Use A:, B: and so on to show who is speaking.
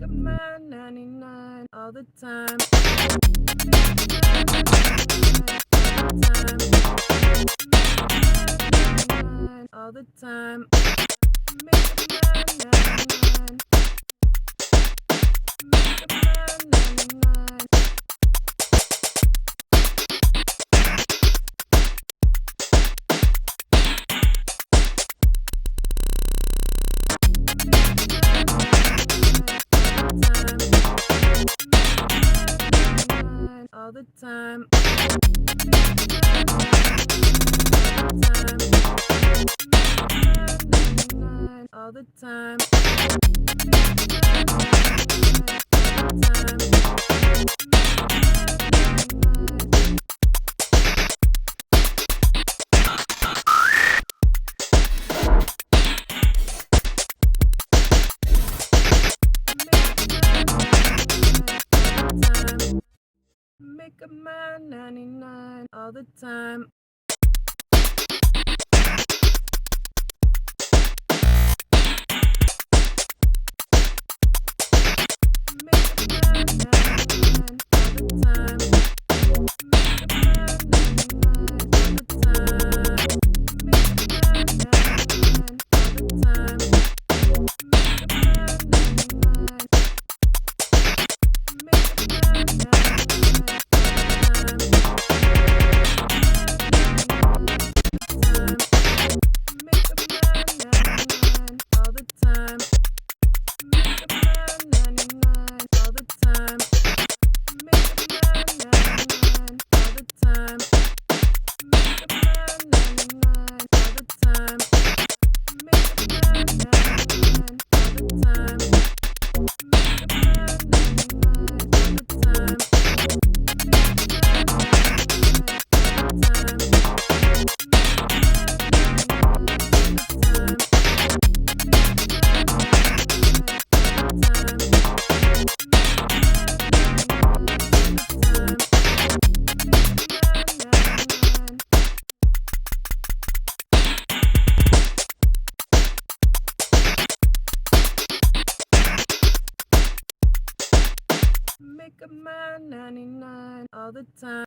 A: a man 99 all the time. All the time. Make a man 99. Make a man 99. All the time. All the time. Make a man 99 all the time. Make a man 99 all the time.